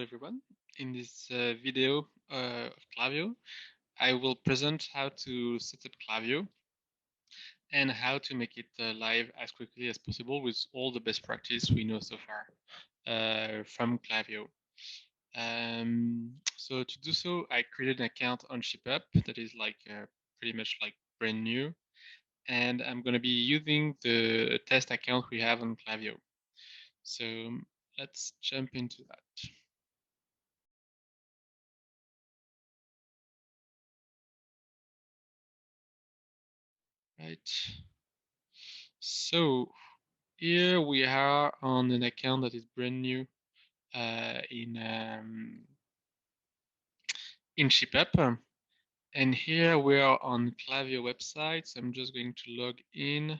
everyone. In this video of Klaviyo, I will present how to set up Klaviyo and how to make it live as quickly as possible with all the best practice we know so far from Klaviyo. So to do so, I created an account on Shipup that is like pretty much like brand new, and I'm going to be using the test account we have on Klaviyo. So let's jump into that. Right. So here we are on an account that is brand new in Shipup. And here we are on Klaviyo website. So I'm just going to log in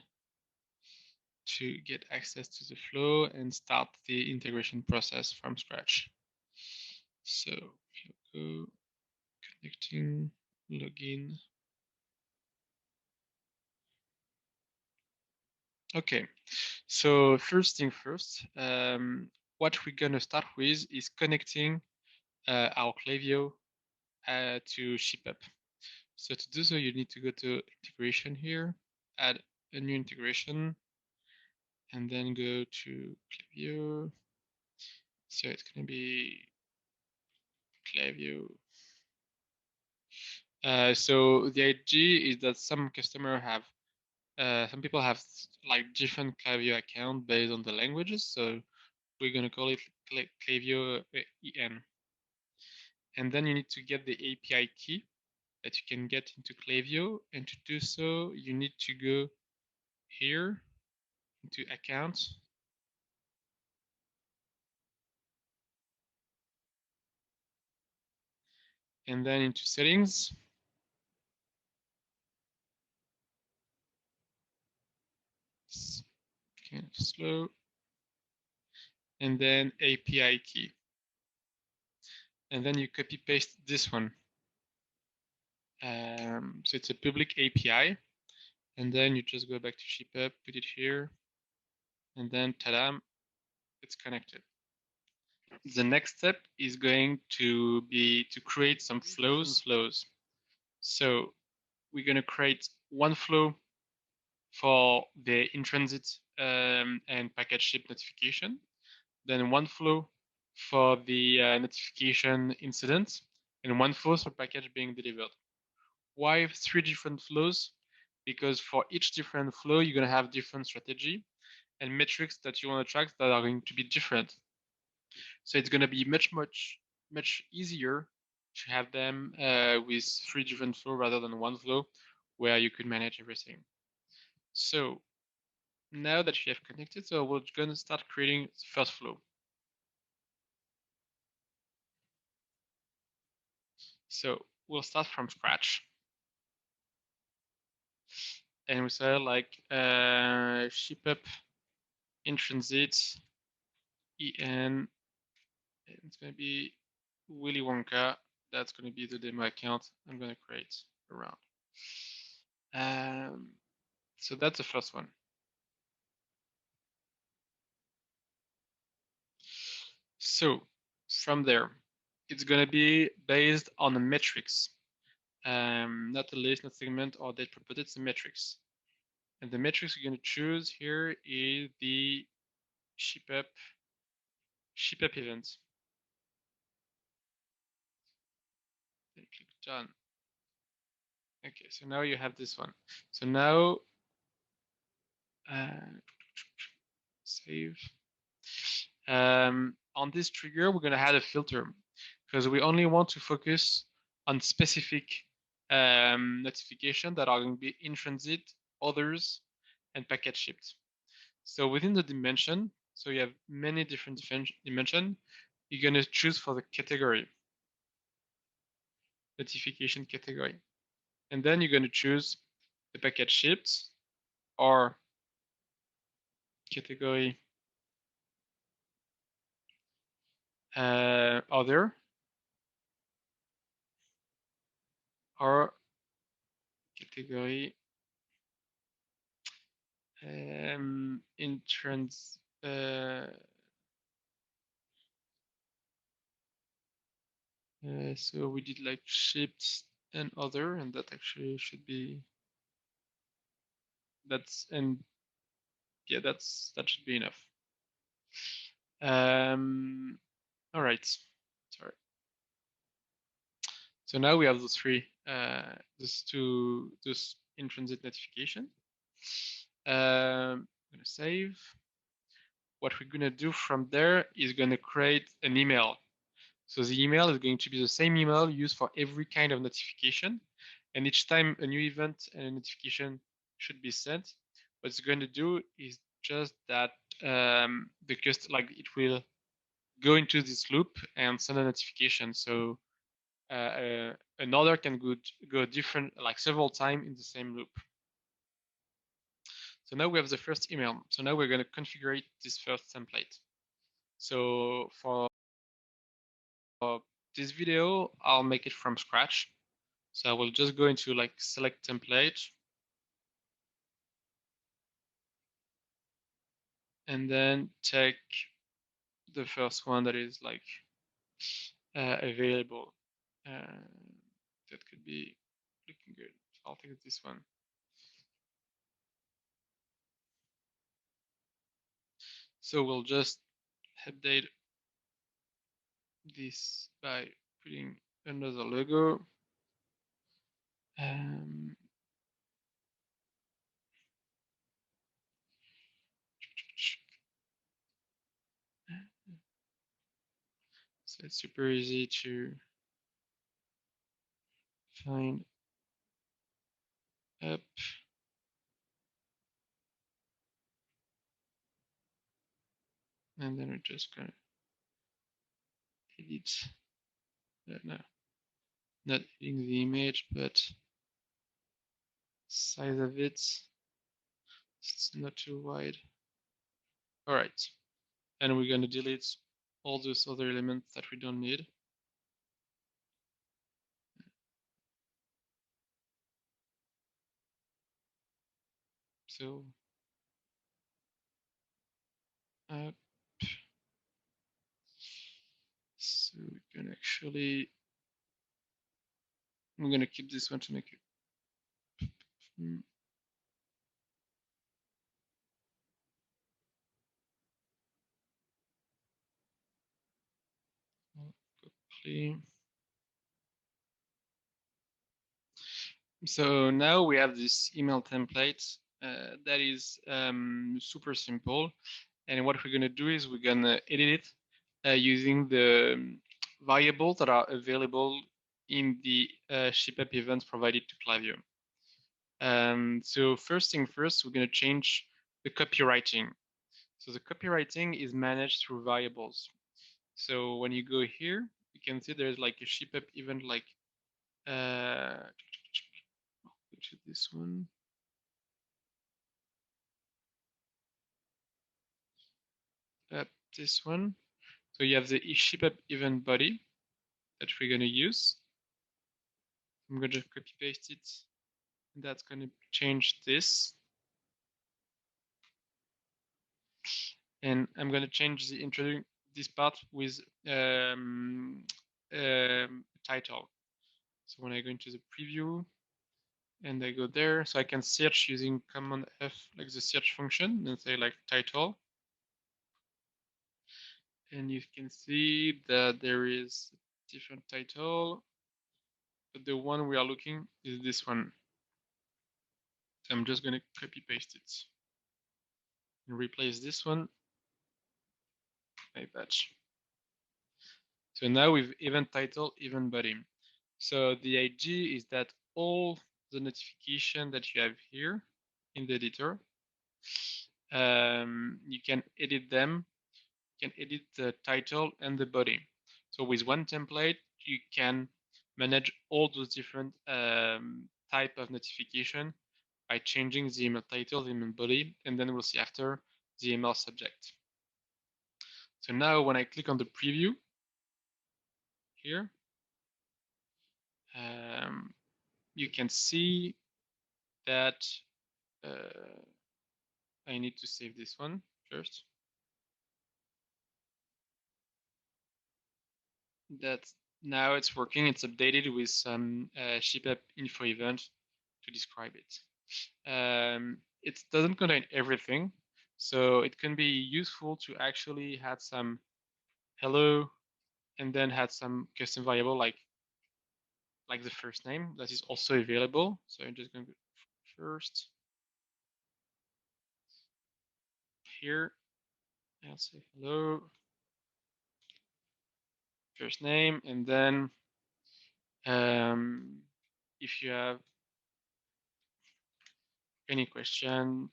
to get access to the flow and start the integration process from scratch. So here we go, connecting, login. Okay, so first thing first, what we're gonna start with is connecting our Klaviyo to Shipup. So to do so, you need to go to integration here, add a new integration, and then go to Klaviyo. So it's gonna be Klaviyo. So the idea is that some people have like different Klaviyo account based on the languages. So we're gonna call it Klaviyo EN. And then you need to get the API key that you can get into Klaviyo. And to do so, you need to go here into accounts. And then into settings. It's kind of slow. And then API key. And then you copy paste this one. So it's a public API. And then you just go back to Shipup, put it here, and then ta-da, it's connected. The next step is going to be to create some flows. So we're going to create one flow for the in-transit and package ship notification, then one flow for the notification incident, and one flow for package being delivered. Why 3 different flows? Because for each different flow, you're going to have different strategy and metrics that you want to track that are going to be different. So it's going to be much easier to have them with 3 different flows rather than one flow where you could manage everything. So now that you have connected, so we're going to start creating the first flow. So we'll start from scratch. And we say like Shipup in transit en. It's going to be Willy Wonka. That's going to be the demo account I'm going to create around. So that's the first one. So from there, it's going to be based on the metrics, not a list, not segment or date, but it's a metrics. And the metrics you're going to choose here is the Shipup event. Then click done. Okay, so now you have this one. So now save. On this trigger, we're going to add a filter because we only want to focus on specific notifications that are going to be in transit, others, and packet shipped. So within the dimension, so you have many different dimensions, you're going to choose for the category, notification category. And then you're going to choose the packet shipped or category other or category in trans So we did like shipped and other, and that actually should be, that's, and yeah, that should be enough. All right, sorry. So now we have those three, those in-transit notification. I'm gonna save. What we're gonna do from there is gonna create an email. So the email is going to be the same email used for every kind of notification. And each time a new event and a notification should be sent, what it's going to do is just that like it will go into this loop and send a notification. So another can go different, like several times in the same loop. So now we have the first email. So now we're going to configure this first template. So for this video, I'll make it from scratch. So I will just go into like select template and then take the first one that is like available. That could be looking good. I'll take this one. So we'll just update this by putting another logo. So it's super easy to find up. And then we're just gonna edit, no, not editing the image, but size of it. It's not too wide. All right, and we're gonna delete all those other elements that we don't need. So up. So we can actually, I'm gonna keep this one to make it. Copy. So now we have this email template that is super simple. And what we're going to do is we're going to edit it using the variables that are available in the Shipup events provided to Klaviyo. So first thing first, we're going to change the copywriting. So the copywriting is managed through variables. So when you go here, you can see there's like a Shipup event, like which is this one. This one. So you have the Shipup event body that we're going to use. I'm going to just copy paste it. And that's going to change this. And I'm going to change the introducing this part with title. So when I go into the preview and I go there, so I can search using Command F, like the search function, and say like title. And you can see that there is a different title, but the one we are looking is this one. So I'm just going to copy paste it and replace this one like that. So now with event title, event body. So the idea is that all the notification that you have here in the editor, you can edit them. You can edit the title and the body. So with one template, you can manage all those different type of notification by changing the email title, the email body, and then we'll see after the email subject. So now when I click on the preview here, you can see that I need to save this one first. That Now it's working. It's updated with some Shipup info event to describe it. It doesn't contain everything, so it can be useful to actually have some hello and then have some custom variable like the first name that is also available. So I'm just going to go first here. I'll say hello, first name, and then if you have any question,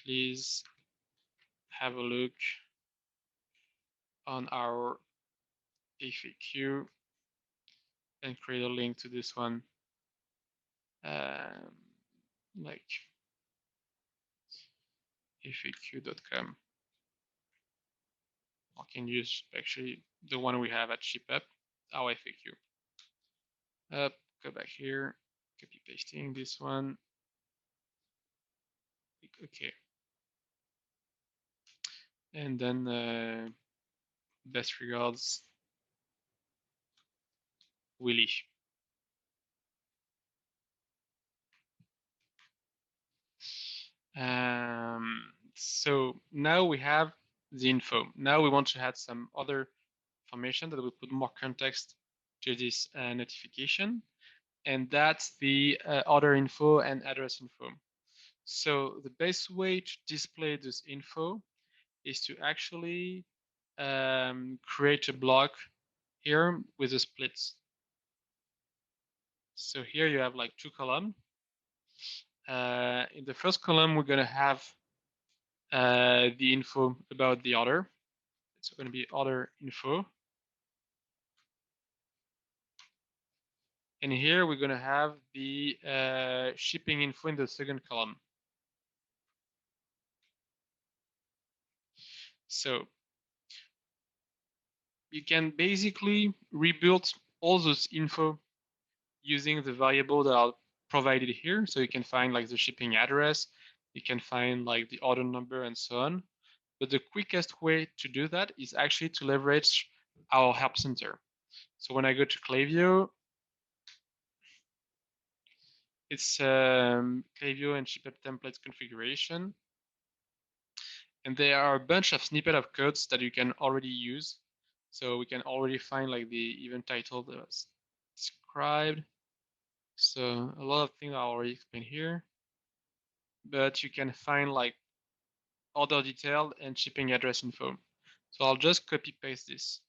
please have a look on our FAQ and create a link to this one, like faq.com. I can use actually the one we have at Shipup, our FAQ. Go back here, copy pasting this one. Click OK. And then best regards, Willie. So now we have the info. Now we want to add some other information that will put more context to this notification. And that's the order info and address info. So the best way to display this info is to actually create a block here with the splits. So here you have like two columns. In the first column, we're going to have the info about the order. It's going to be order info. And here we're going to have the shipping info in the second column. So you can basically rebuild all those info using the variable that are provided here. So you can find like the shipping address, you can find like the order number and so on. But the quickest way to do that is actually to leverage our help center. So when I go to Klaviyo, it's Klaviyo and Shipup templates configuration. And there are a bunch of snippet of codes that you can already use. So we can already find like the event title that was described. So a lot of things are already explained here. But you can find like order detail and shipping address info. So I'll just copy paste this.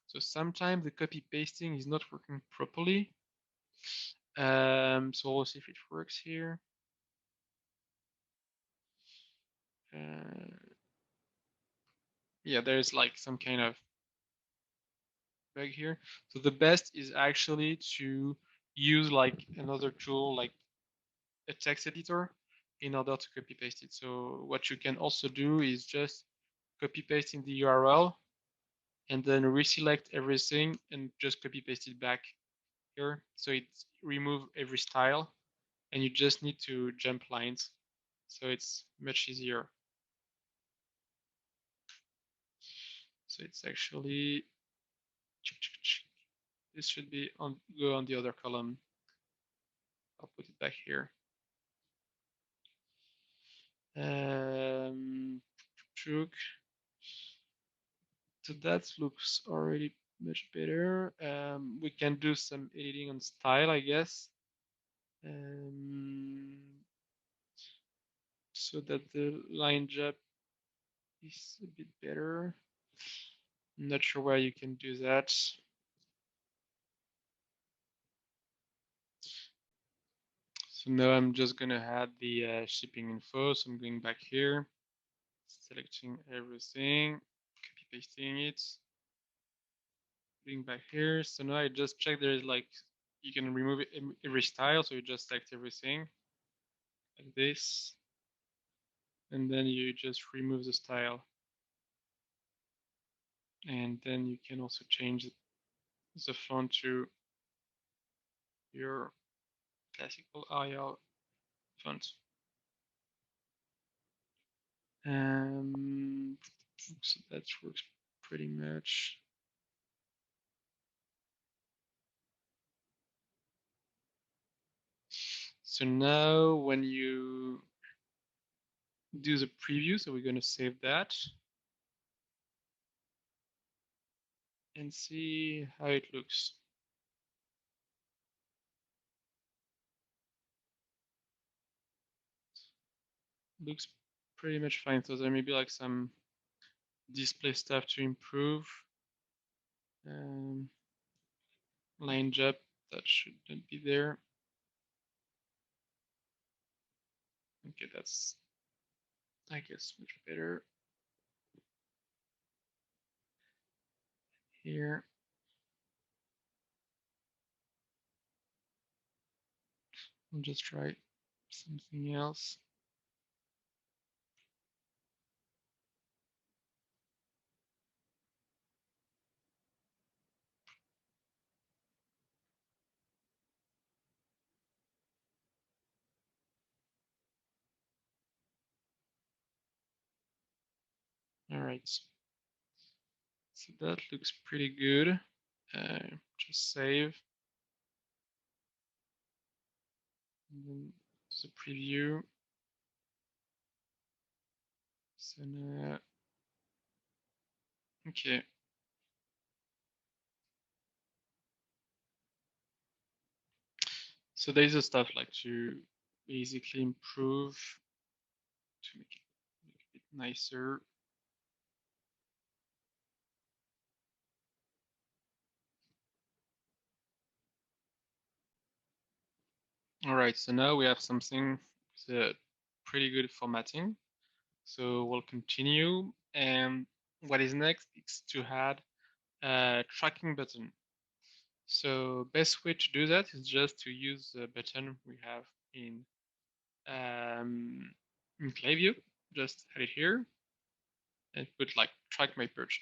So sometimes the copy pasting is not working properly. So we'll see if it works here. Yeah, there's like some kind of bug here. So the best is actually to use like another tool like a text editor in order to copy paste it. So what you can also do is just copy paste in the URL and then reselect everything and just copy paste it back here. So it remove every style and you just need to jump lines. So it's much easier. So it's actually, this should be on, go on the other column. I'll put it back here. So that looks already much better. We can do some editing on style, I guess. So that the line job is a bit better. I'm not sure where you can do that. So now I'm just gonna add the shipping info. So I'm going back here, selecting everything, copy pasting it, going back here. So now I just check there's like, you can remove every style. So you just select everything like this. And then you just remove the style. And then you can also change the font to your classical Arial font. So that works pretty much. So now when you do the preview, so we're going to save that and see how it looks. Looks pretty much fine. So there may be like some display stuff to improve. Line up, that shouldn't be there. Okay, that's, I guess, much better. Here. I'll just try something else. All right. So that looks pretty good. Just save. And then the preview. So now, okay. So there's the stuff like to basically improve to make it a bit nicer. All right, so now we have something with a pretty good formatting. So we'll continue. And what is next is to add a tracking button. So best way to do that is just to use the button we have in Klaviyo. Just add it here and put like track my purchase,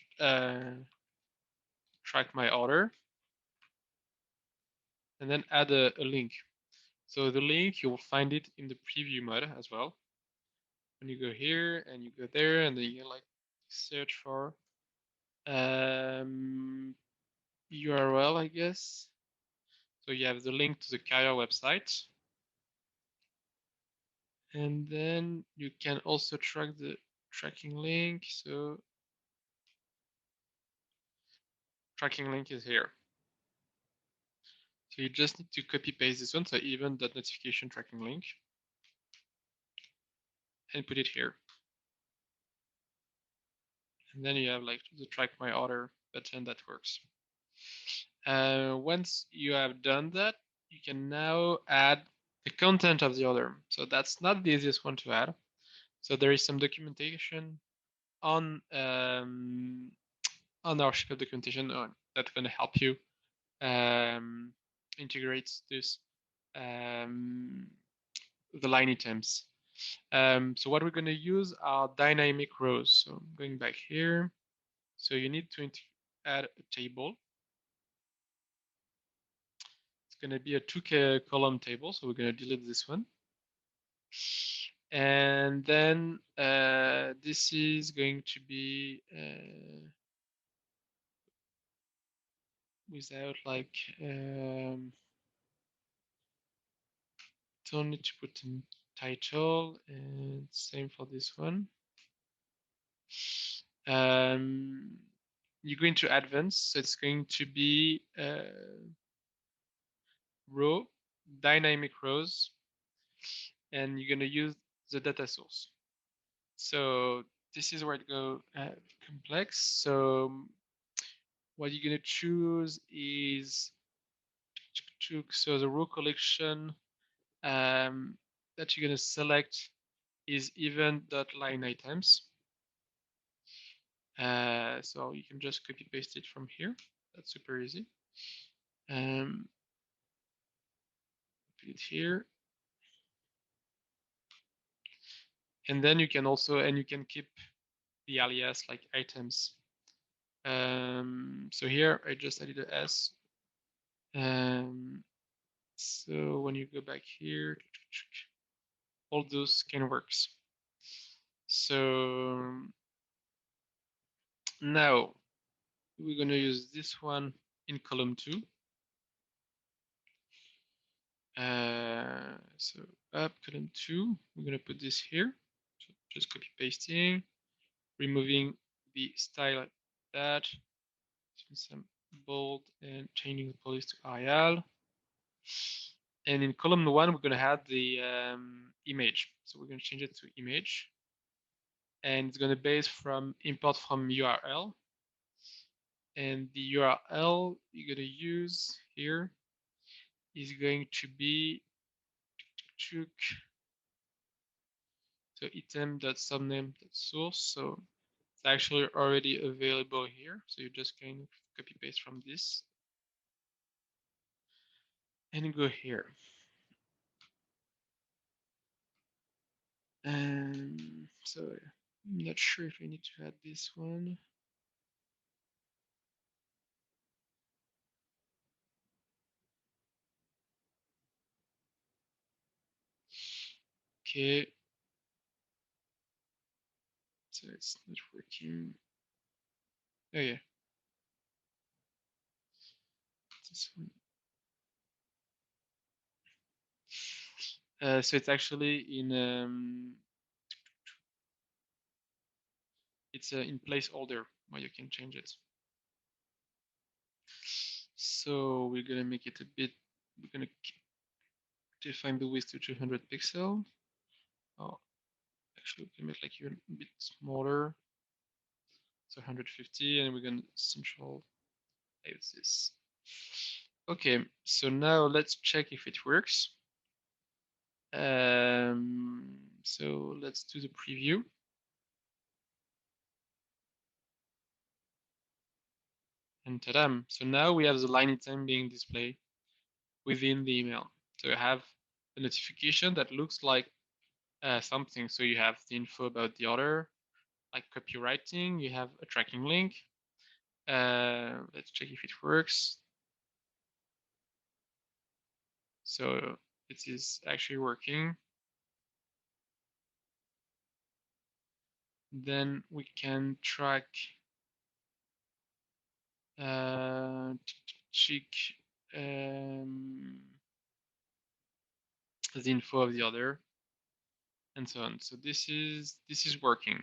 track my order, and then add a link. So the link, you will find it in the preview mode as well. When you go here and you go there, and then you like search for URL, I guess. So you have the link to the carrier website. And then you can also track the tracking link. So tracking link is here. So you just need to copy paste this one. So even the notification tracking link and put it here. And then you have like the track my order button that works. Once you have done that, you can now add the content of the order. So that's not the easiest one to add. So there is some documentation on our Shipup documentation that's going to help you integrate this the line items. So what we're going to use are dynamic rows. So I'm going back here. So you need to add a table. It's going to be a 2 column table. So we're going to delete this one. And then this is going to be without like don't need to put a title, and same for this one. You're going to advance, so it's going to be row, dynamic rows, and you're going to use the data source. So this is where it goes complex. So what you're going to choose is so the row collection that you're going to select is event.line items. So you can just copy paste it from here. That's super easy. Put it here. And then you can also, and you can keep the alias like items. So here I just added a S. So when you go back here, all those can work. So now we're going to use this one in column 2. So up column 2, we're going to put this here. So just copy pasting, removing the style like that, some bold and changing the police to Arial. And in column 1, we're going to add the image. So we're going to change it to image. And it's going to base from import from URL. And the URL you're going to use here is going to be so item.subname.source. So it's actually already available here. So you just kind of copy paste from this and go here. So I'm not sure if I need to add this one. Okay. So it's not working. Oh yeah. This one. So it's actually in it's in placeholder where you can change it. So we're gonna make it a bit. We're gonna define the width to 200 pixel. Oh, actually, we can make like even a bit smaller. So 150, and we're gonna central this. Okay, so now let's check if it works. So let's do the preview. And ta-da! So now we have the line item being displayed within the email. So you have a notification that looks like something. So you have the info about the order, like copywriting. You have a tracking link. Let's check if it works. So it is actually working. Then we can track check the info of the other and so on. So this is working.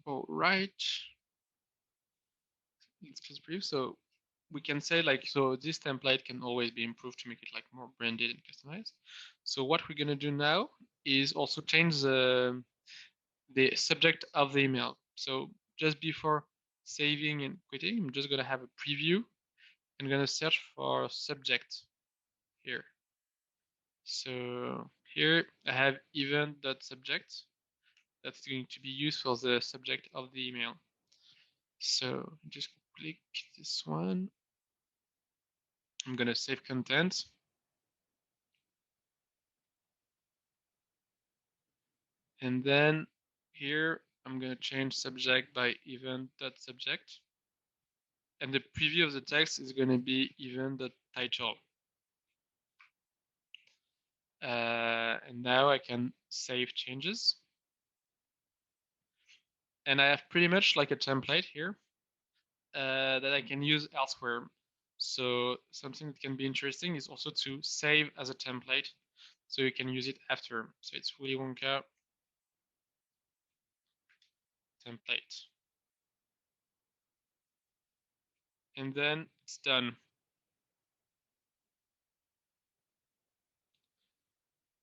All right. Let's just brief. So we can say like, so this template can always be improved to make it like more branded and customized. So what we're gonna do now is also change the subject of the email. So just before saving and quitting, I'm just gonna have a preview. I'm gonna search for subject here. So here I have event.subject. That's going to be used for the subject of the email. So just click this one. I'm gonna save content. And then here I'm gonna change subject by event.subject. And the preview of the text is gonna be event.title. And now I can save changes. And I have pretty much like a template here that I can use elsewhere. So something that can be interesting is also to save as a template so you can use it after. So it's Willy Wonka template. And then it's done.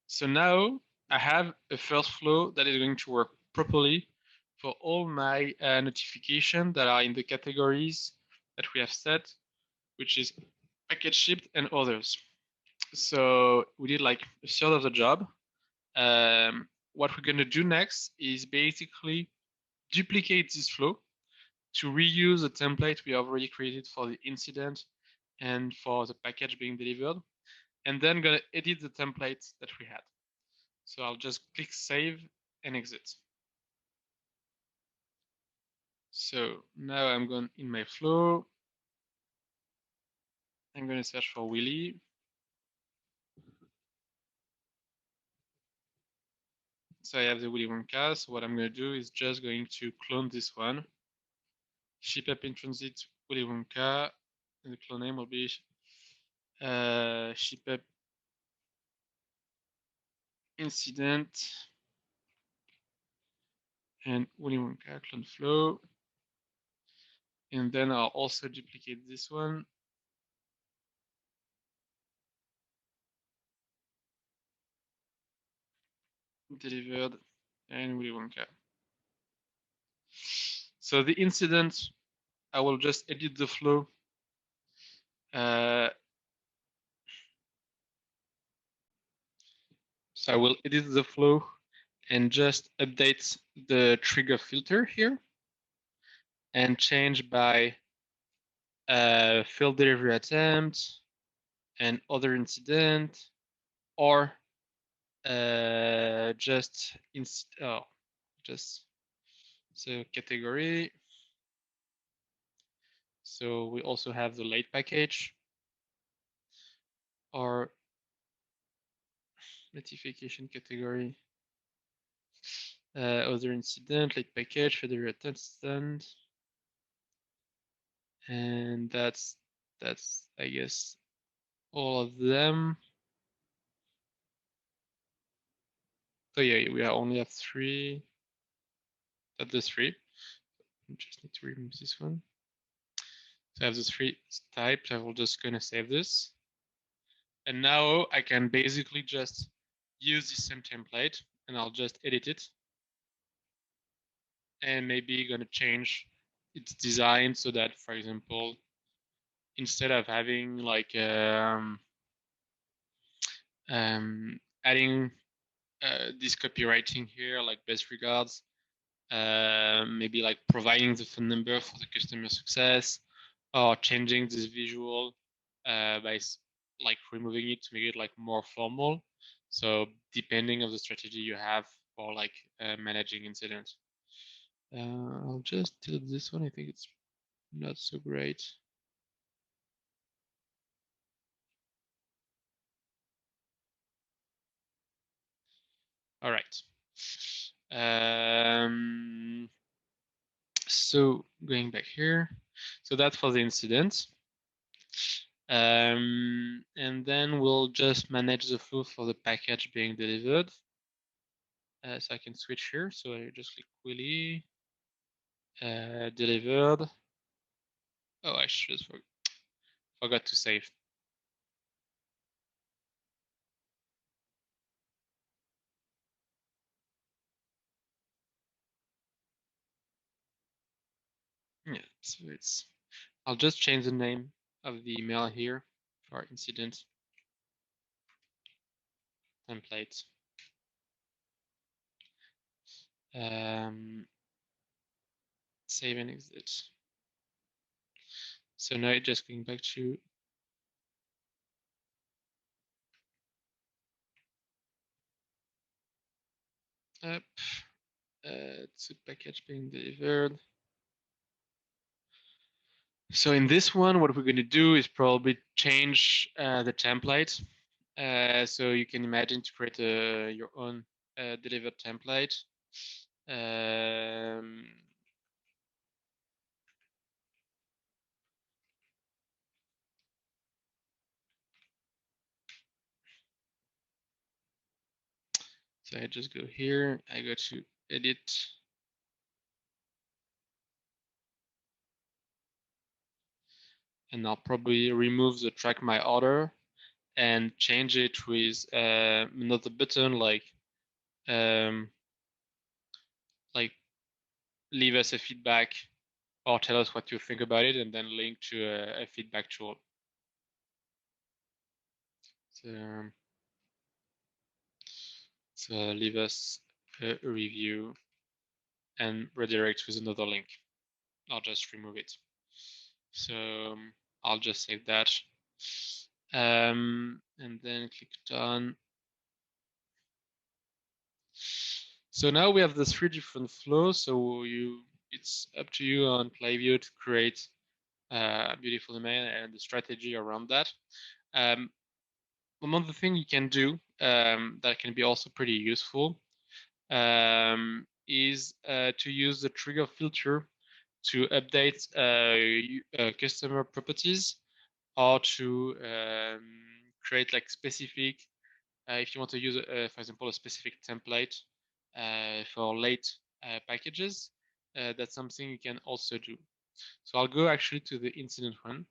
So now I have a first flow that is going to work properly for all my notifications that are in the categories that we have set, which is package shipped and others. So we did like a third of the job. What we're going to do next is basically duplicate this flow to reuse the template we have already created for the incident and for the package being delivered, and then going to edit the template that we had. So I'll just click save and exit. So now I'm going in my flow. I'm going to search for Willy. So I have the Willy Wonka. So what I'm going to do is just going to clone this one. Shipup in transit Willy Wonka. and the clone name will be Shipup incident and Willy Wonka clone flow. And then I'll also duplicate this one. Delivered and Willy Wonka. So the incident, I will just edit the flow. So I will edit the flow and just update the trigger filter here and change by failed delivery attempt and other incident, or just so category. So we also have the late package or notification category, other incident, late package, failure attempt, and that's I guess all of them. So yeah, we only have 3. That's the 3. I just need to remove this one. So I have the 3 types. I will just gonna save this. And now I can basically just use the same template and I'll just edit it. And maybe gonna change its design so that, for example, instead of having like adding this copywriting here, like best regards, maybe like providing the phone number for the customer success, or changing this visual by like removing it to make it like more formal. So depending of the strategy you have for like managing incidents. I'll just delete this one. I think it's not so great. All right. So going back here, so that's for the incident. And then we'll just manage the flow for the package being delivered. So I can switch here. So I just click Willy, delivered. Oh, I just forgot to save. Yeah, so I'll just change the name of the email here for incident template. Save and exit. So now just going back to up to package being delivered. So in this one, what we're going to do is probably change the template. So you can imagine to create your own delivered template. So I just go here, I go to edit. And I'll probably remove the track my order and change it with another button like leave us a feedback or tell us what you think about it, and then link to a feedback tool. So leave us a review and redirect with another link. I'll just remove it. So I'll just save that. And then click done. So now we have the 3 different flows. So it's up to you on Klaviyo to create a beautiful email and the strategy around that. One other thing you can do that can be also pretty useful is to use the trigger filter to update customer properties or to create like specific, if you want to use, for example, a specific template for late packages, that's something you can also do. So I'll go actually to the incident one.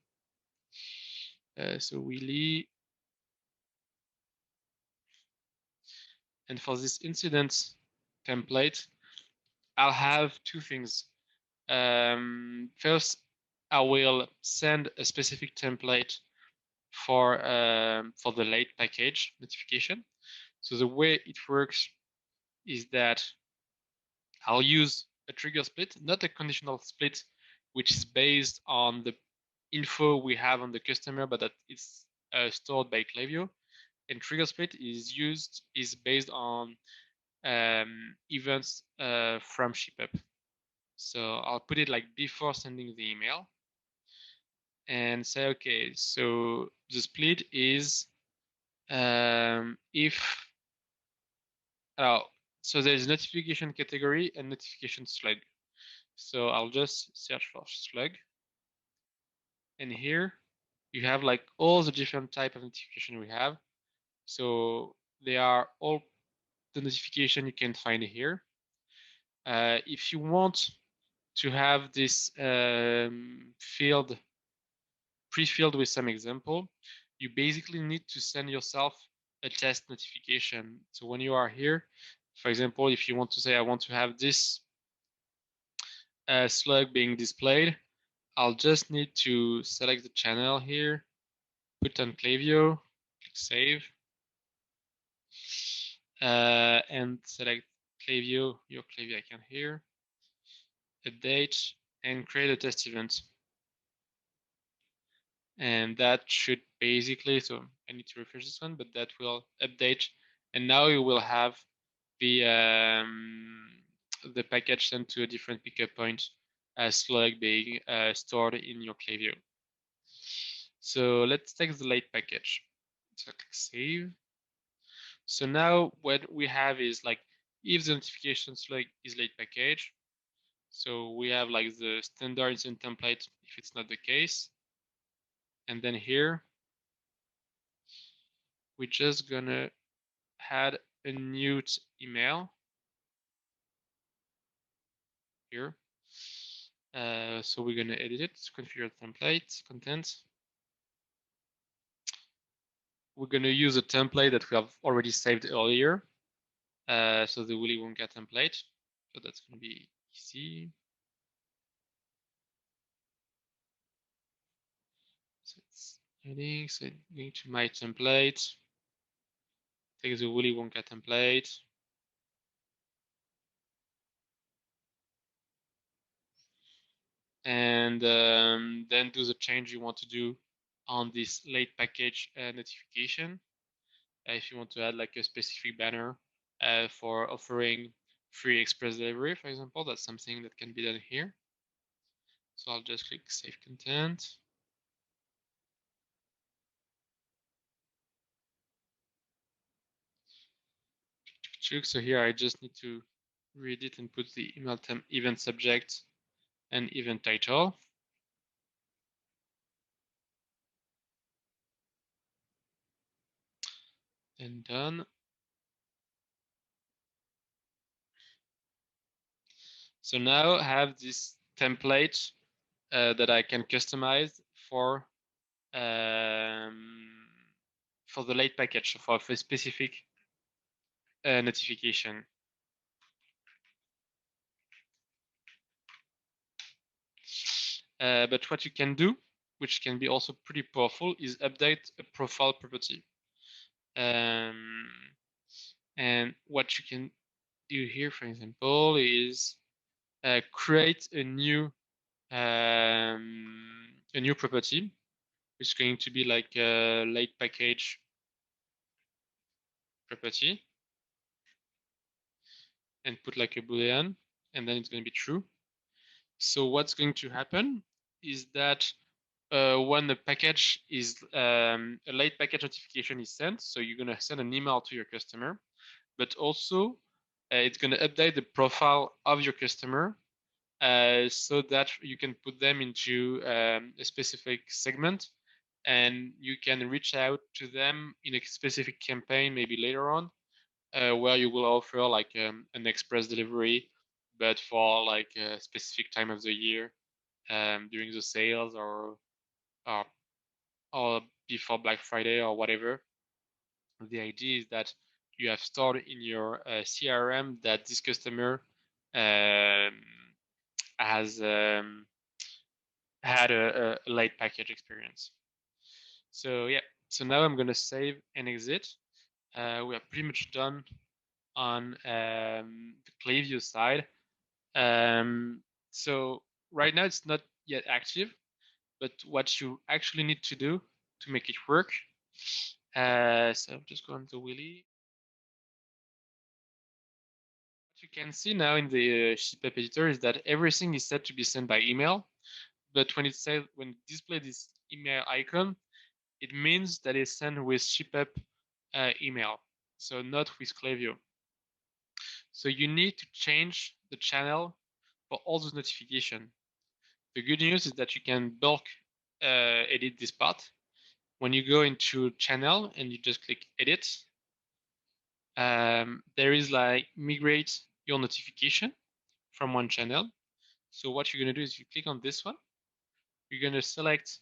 So Willy, and for this incident template, I'll have two things. First, I will send a specific template for the late package notification. So the way it works is that I'll use a trigger split, not a conditional split, which is based on the info we have on the customer, but that it's stored by Klaviyo. And trigger split is based on events from Shipup. So I'll put it like before sending the email and say, okay, so the split is if, so there's notification category and notification slug. So I'll just search for slug. And here you have like all the different type of notification we have. So they are all the notification you can find here. If you want to have this field pre-filled with some example, you basically need to send yourself a test notification. So when you are here, for example, if you want to say, I want to have this slug being displayed, I'll just need to select the channel here, put on Klaviyo, click save, and select Klaviyo, your Klaviyo account here, update, and create a test event. And that should basically, so I need to refresh this one, but that will update. And now you will have the package sent to a different pickup point as slug being stored in your Klaviyo. So let's take the late package. So click save. So now what we have is like, if the notification slug is late package, so we have like the standard incident template if it's not the case. And then here, we're just gonna add a new email here. So we're gonna edit it, configure template, content. We're gonna use a template that we have already saved earlier. So the Willy Wonka template. So that's gonna be easy. So it's heading, so going to my template, take the Willy Wonka template. And then do the change you want to do on this late package notification. If you want to add like a specific banner for offering free express delivery, for example, that's something that can be done here. So I'll just click save content. So here I just need to read it and put the email event subject and event title. And done. So now I have this template that I can customize for the late package for a specific notification. But what you can do, which can be also pretty powerful, is update a profile property. And what you can do here, for example, is create a new property, which is going to be like a late package property, and put like a boolean, and then it's going to be true. So what's going to happen is that when the package is a late package notification is sent, so you're going to send an email to your customer, but also it's going to update the profile of your customer so that you can put them into a specific segment and you can reach out to them in a specific campaign maybe later on, where you will offer like an express delivery, but for like a specific time of the year, during the sales or or before Black Friday or whatever. The idea is that you have stored in your CRM that this customer um, has had a late package experience. So yeah, so now I'm gonna save and exit. We are pretty much done on the Klaviyo side. So right now it's not yet active, but what you actually need to do to make it work. So I'm just going to Willy. What you can see now in the Shipup editor is that everything is set to be sent by email. But when it displays this email icon, it means that it's sent with Shipup email, so not with Klaviyo. So you need to change the channel for all those notifications. The good news is that you can bulk edit this part. When you go into channel and you just click edit, there is like migrate your notification from one channel. So what you're going to do is you click on this one, you're going to select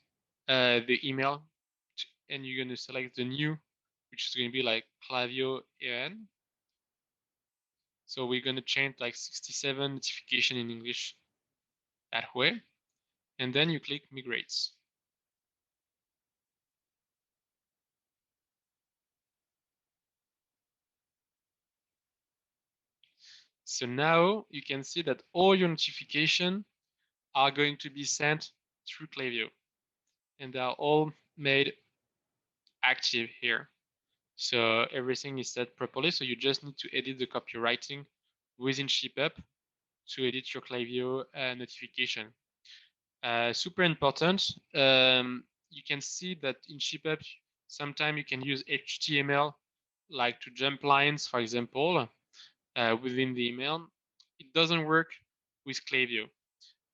the email, and you're going to select the new, which is going to be like Klaviyo EN. So we're going to change like 67 notification in English that way. And then you click migrates. So now you can see that all your notifications are going to be sent through Klaviyo, and they are all made active here. So everything is set properly. So you just need to edit the copywriting within Shipup to edit your Klaviyo notification. Super important. You can see that in Shipup, sometimes you can use HTML, like to jump lines, for example, within the email. It doesn't work with Klaviyo.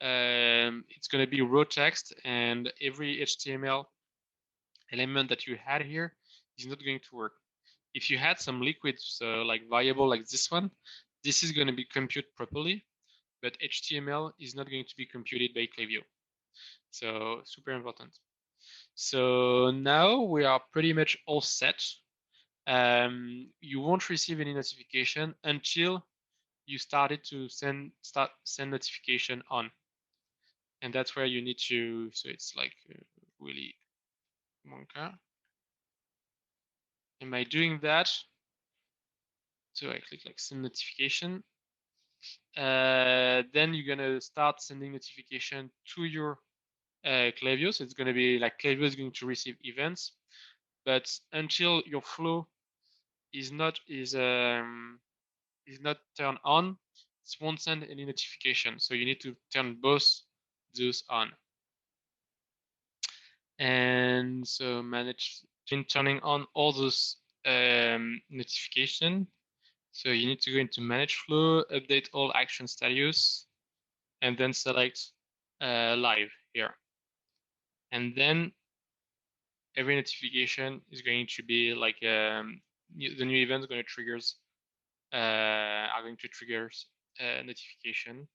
It's going to be raw text, and every HTML element that you had here is not going to work. If you had some liquid, so like variable like this one, this is going to be computed properly, but HTML is not going to be computed by Klaviyo. So super important. So now we are pretty much all set. You won't receive any notification until you started to send notification on, and that's where you need to. So it's like really Monka. Am I doing that? So I click like send notification. Then you're gonna start sending notification to your Klaviyo. So it's gonna be like Klaviyo is going to receive events, but until your flow is not turned on, it won't send any notification. So you need to turn both those on. And so manage turning on all those notification. So you need to go into manage flow, update all action status, and then select live here. And then every notification is going to be like the new event is going to triggers are going to trigger notification.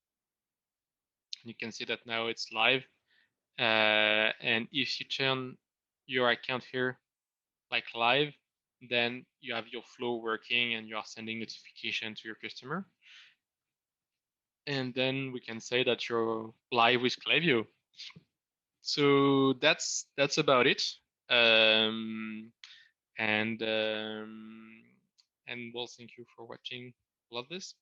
You can see that now it's live. And if you turn your account here like live, then you have your flow working and you are sending notification to your customer. And then we can say that you're live with Klaviyo. So that's about it. Um, and well, thank you for watching all of this.